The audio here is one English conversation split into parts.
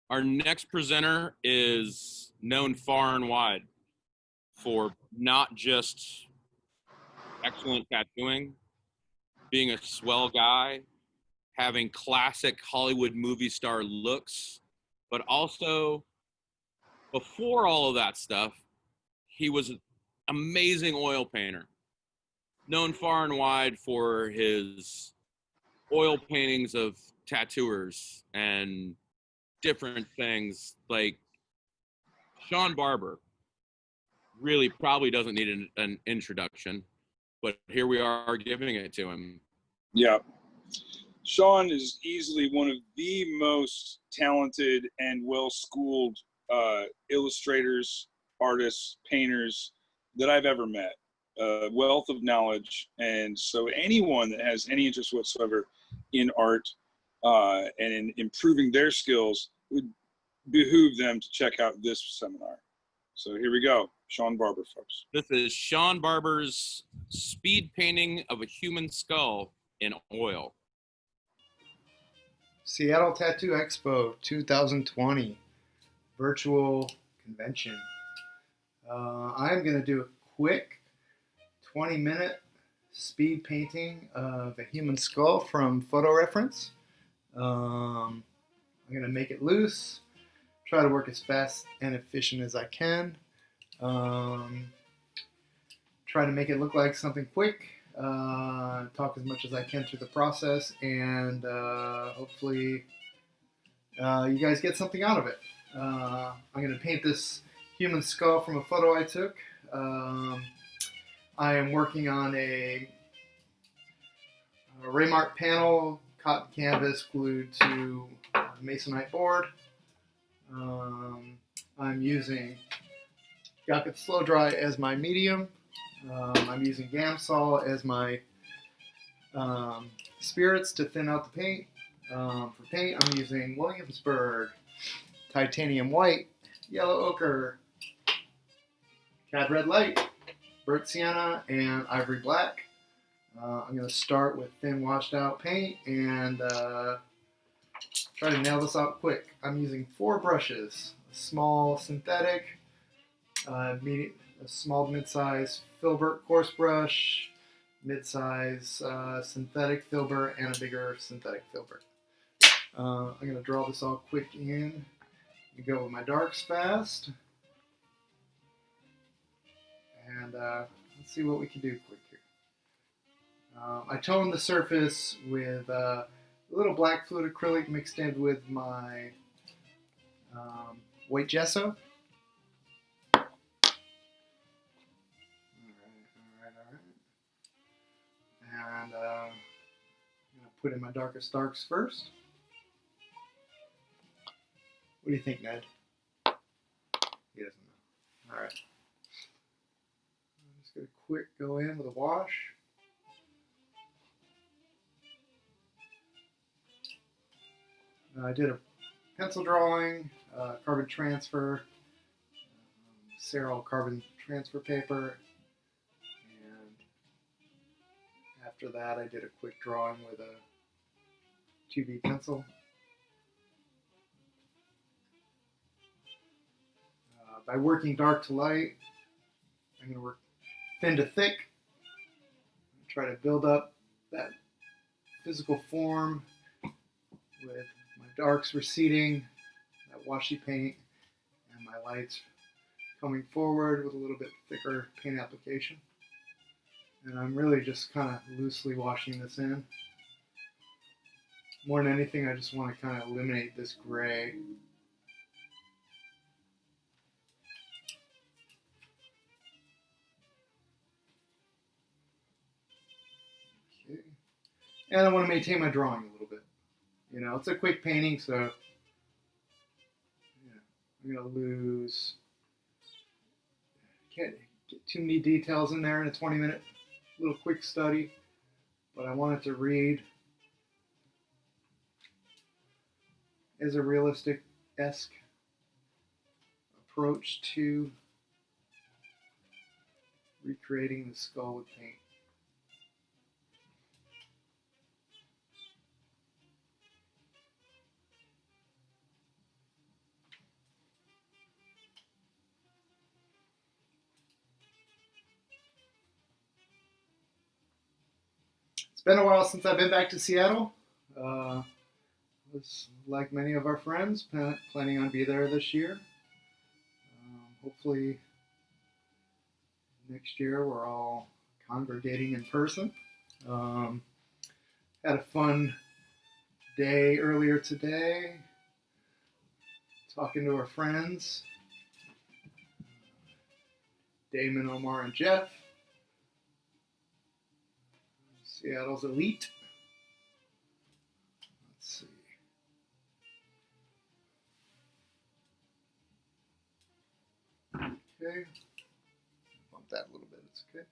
Our next presenter is known far and wide for not just excellent tattooing, being a swell guy, having classic Hollywood movie star looks, but also before all of that stuff, he was an amazing oil painter, known far and wide for his oil paintings of tattooers and different things. Like Shawn Barber really probably doesn't need an introduction, but here we are giving it to him. Yeah. Shawn is easily one of the most talented and well-schooled illustrators, artists, painters that I've ever met. Wealth of knowledge. And so anyone that has any interest whatsoever in art and in improving their skills would behoove them to check out this seminar. So here we go. Shawn Barber, folks. This is Shawn Barber's speed painting of a human skull in oil. Seattle Tattoo Expo 2020 virtual convention. I'm going to do a quick 20-minute speed painting of a human skull from photo reference. I'm going to make it loose, try to work as fast and efficient as I can. Try to make it look like something quick. Talk as much as I can through the process, and hopefully you guys get something out of it. I'm going to paint this human skull from a photo I took. I am working on a Raymark panel, cotton canvas glued to masonite board. I'm using Yakut Slow Dry as my medium. I'm using Gamsol as my spirits to thin out the paint. For paint, I'm using Williamsburg, Titanium White, Yellow Ochre, Cad Red Light, Burnt Sienna, and Ivory Black. I'm going to start with thin washed out paint and try to nail this out quick. I'm using 4 brushes, a small synthetic, a small to mid-size filbert coarse brush, mid-size synthetic filbert, and a bigger synthetic filbert. I'm going to draw this all quick in and go with my darks fast. And let's see what we can do quick here. I toned the surface with a little black fluid acrylic mixed in with my white gesso. And I'm going to put in my darkest darks first. What do you think, Ned? He doesn't know. All right. I'm just going to quick go in with a wash. I did a pencil drawing, carbon transfer, Cerol carbon transfer paper, and after that I did a quick drawing with a 2B pencil. By working dark to light, I'm going to work thin to thick, try to build up that physical form with my darks receding, that washy paint, and my lights coming forward with a little bit thicker paint application. And I'm really just kind of loosely washing this in. More than anything, I just want to kind of eliminate this gray. Okay. And I want to maintain my drawing a little bit. You know, it's a quick painting, so yeah, I'm going to lose, can't get too many details in there in a 20-minute little quick study, but I want it to read as a realistic-esque approach to recreating the skull with paint. been a while since I've been back to Seattle. Was like many of our friends, planning on be there this year. Hopefully next year we're all congregating in person. Had a fun day earlier today, talking to our friends, Damon, Omar, and Jeff, Seattle's elite. Let's see. Okay, bump that a little bit. It's okay.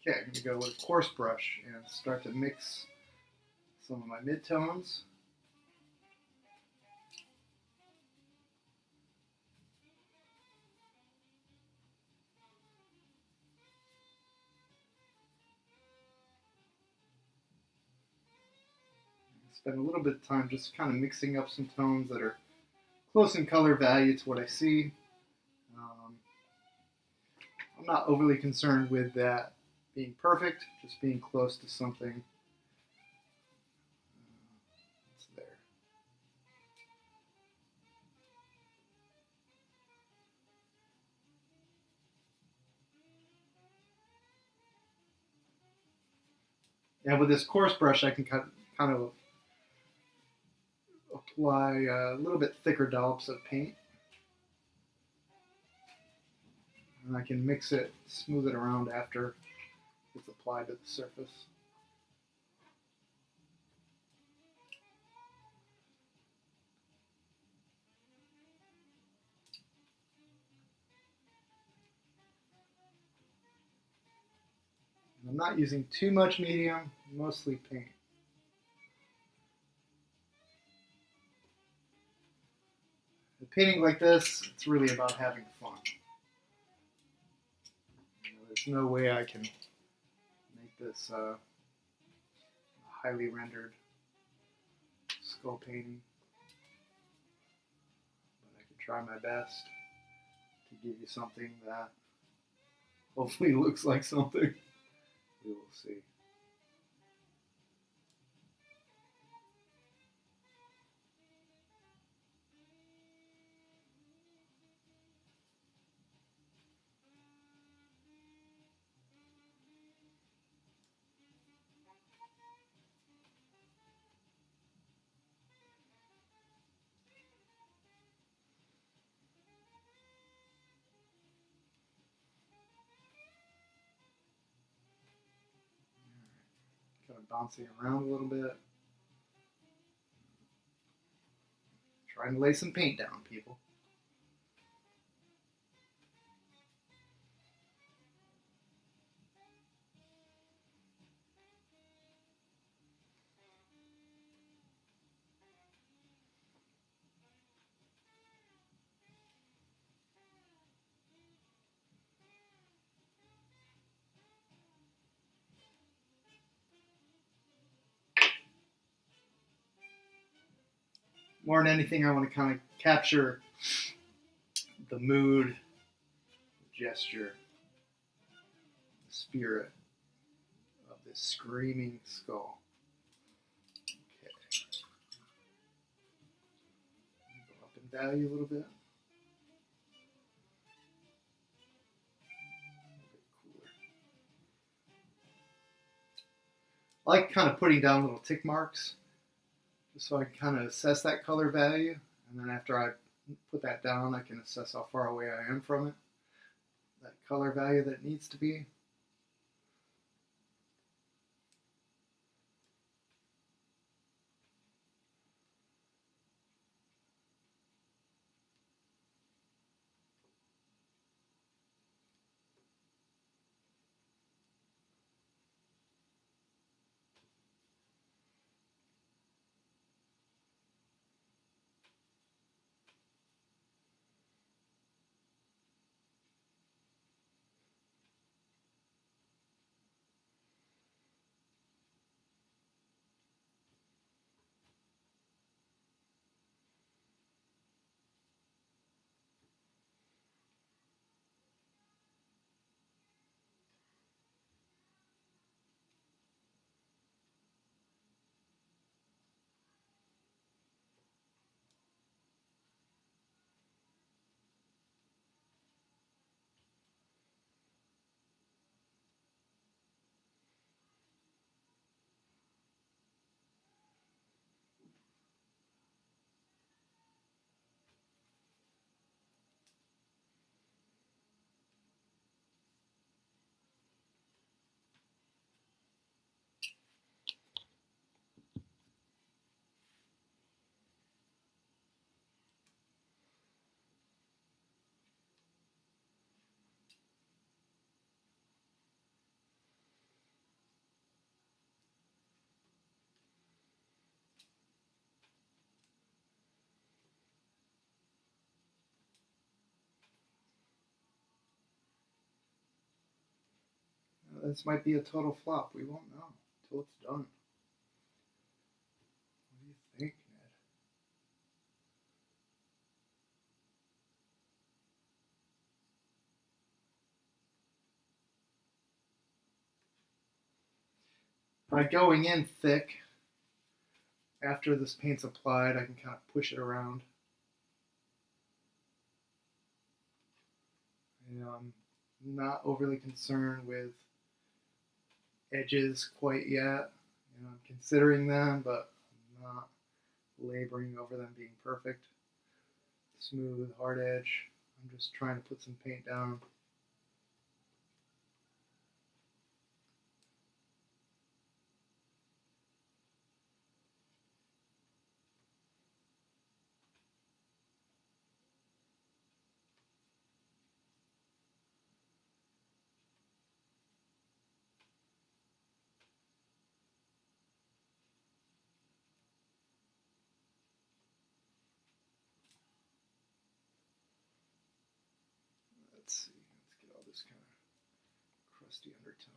Okay, I'm going to go with a coarse brush and start to mix some of my midtones. Spend a little bit of time just kind of mixing up some tones that are close in color value to what I see. I'm not overly concerned with that being perfect, just being close to something that's there. And with this coarse brush, I can kind of apply a little bit thicker dollops of paint. And I can mix it, smooth it around after it's applied to the surface. And I'm not using too much medium, mostly paint. And painting like this, it's really about having fun. There's no way I can make this a highly rendered skull painting, but I can try my best to give you something that hopefully looks like something. We will see. Kind of bouncing around a little bit. Trying to lay some paint down, people. More than anything, I want to kind of capture the mood, the gesture, the spirit of this screaming skull. Okay. Go up in value a little bit. I like kind of putting down little tick marks just so I can kind of assess that color value, and then after I put that down, I can assess how far away I am from it, that color value that it needs to be. this might be a total flop. We won't know until it's done. What do you think, Ned? By going in thick, after this paint's applied, I can kind of push it around. And I'm not overly concerned with edges quite yet. I'm considering them, but I'm not laboring over them being perfect. Smooth, hard edge. I'm just trying to put some paint down. Let's see, let's get all this kind of crusty undertone.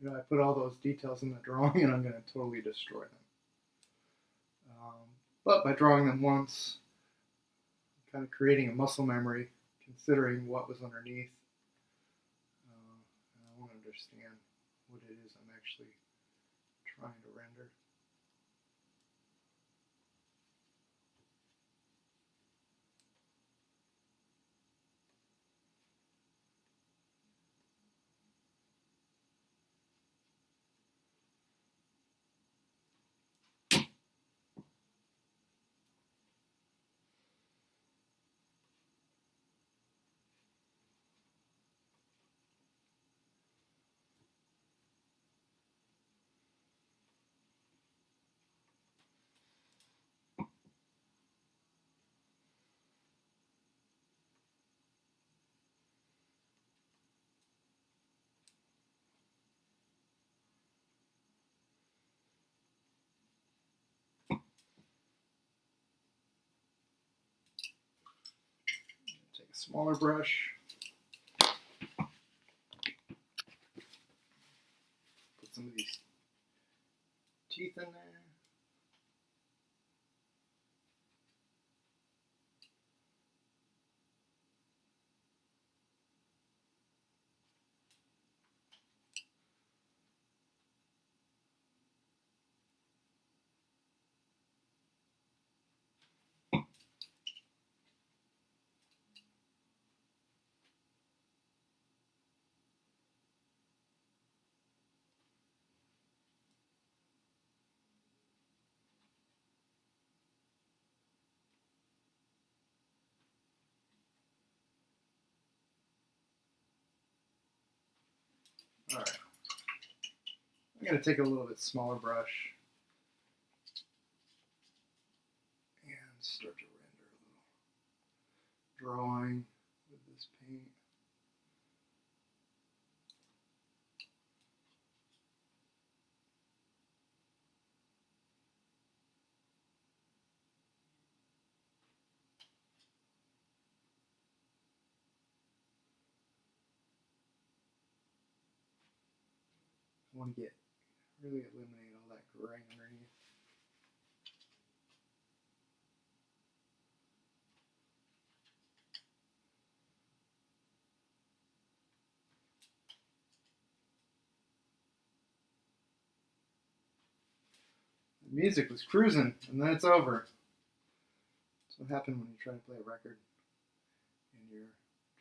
I put all those details in the drawing and I'm going to totally destroy them. But by drawing them once, I'm kind of creating a muscle memory, considering what was underneath. And I want to understand what it is I'm actually trying to render. Take a smaller brush. Put some of these teeth in there. Alright. I'm going to take a little bit smaller brush and start to render a little drawing with this paint. I want to really eliminate all that gray underneath. The music was cruising, and then it's over. That's what happens when you try to play a record and you're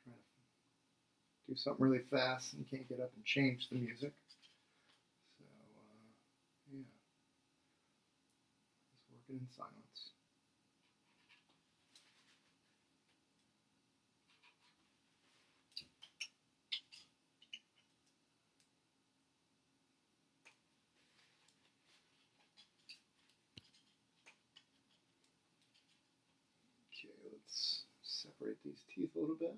trying to do something really fast and you can't get up and change the music. So, yeah, just working in silence. Okay, let's separate these teeth a little bit.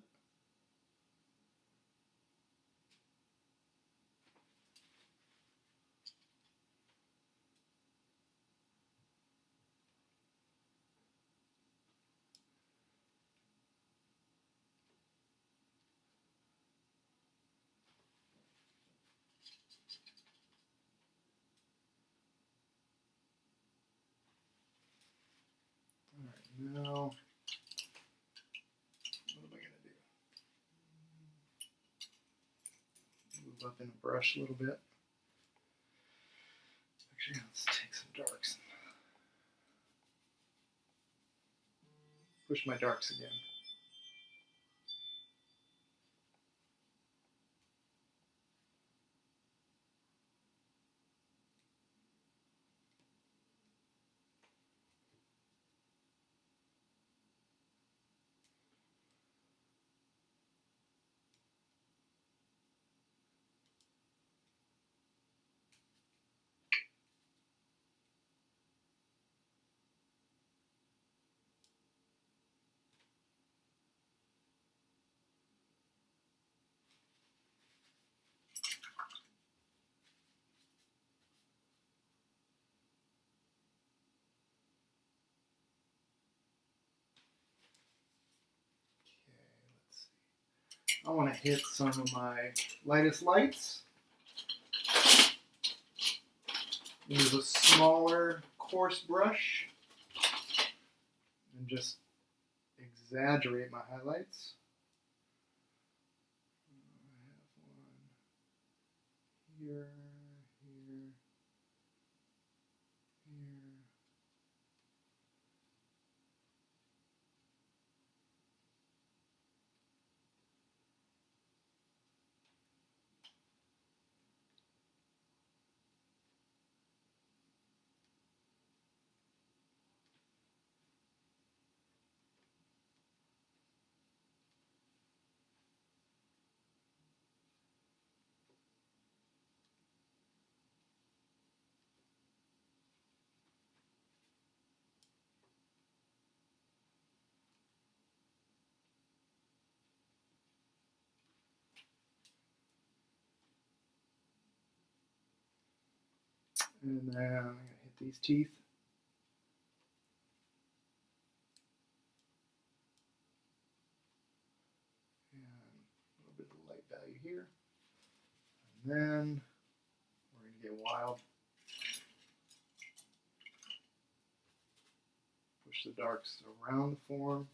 Alright, now, what am I going to do? Move up in a brush a little bit. Actually, let's take some darks. Push my darks again. I want to hit some of my lightest lights. Use a smaller, coarse brush and just exaggerate my highlights. I have one here, here, here. And then I'm going to hit these teeth. And a little bit of light value here. And then we're going to get wild. Push the darks around the form.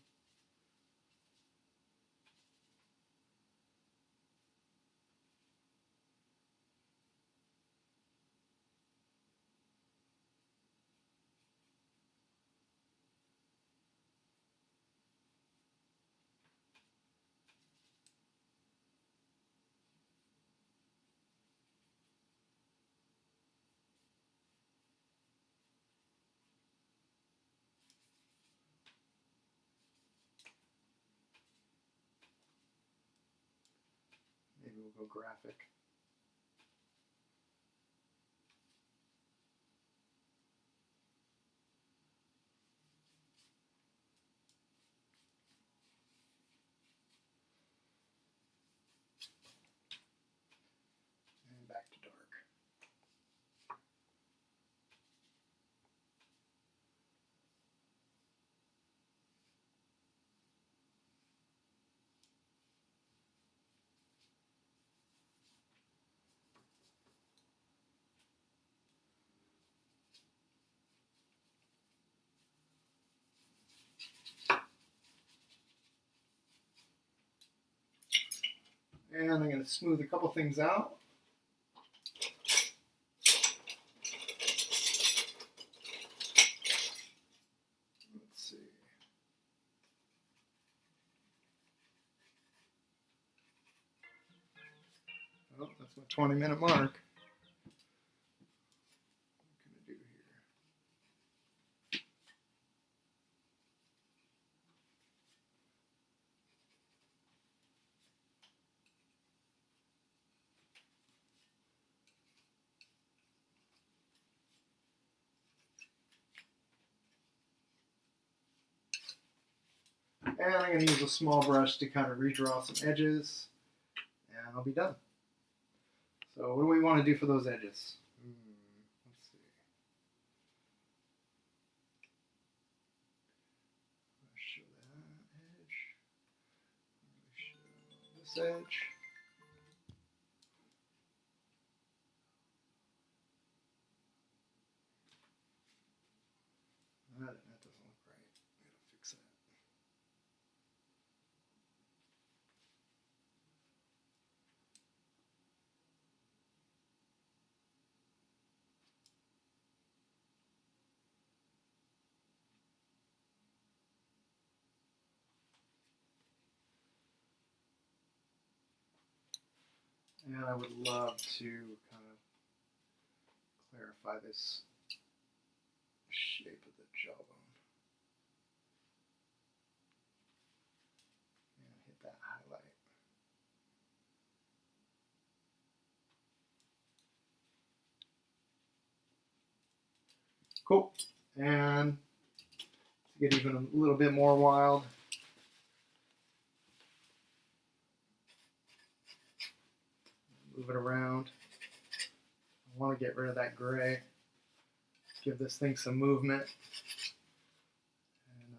Maybe we'll go graphic. And back to dark. And I'm going to smooth a couple things out. Let's see. Oh, that's my 20-minute mark. What can I do here? And I'm going to use a small brush to kind of redraw some edges, and I'll be done. So what do we want to do for those edges? Let's see. Show that edge. Show this edge. That doesn't look right. I gotta fix that. And I would love to kind of clarify this shape of the jawbone. And hit that highlight. Cool. And to get even a little bit more wild, move it around. I want to get rid of that gray. Give this thing some movement. And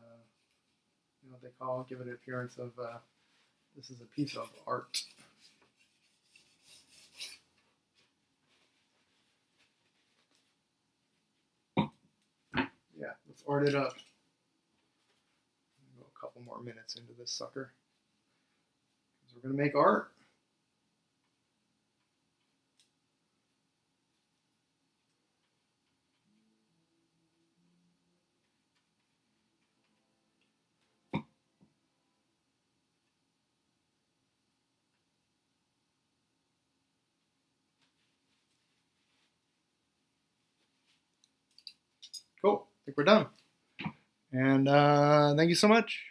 you know what they call it? Give it an appearance of this is a piece of art. Yeah, let's art it up. Go a couple more minutes into this sucker. Because we're going to make art. Cool. I think we're done. And thank you so much.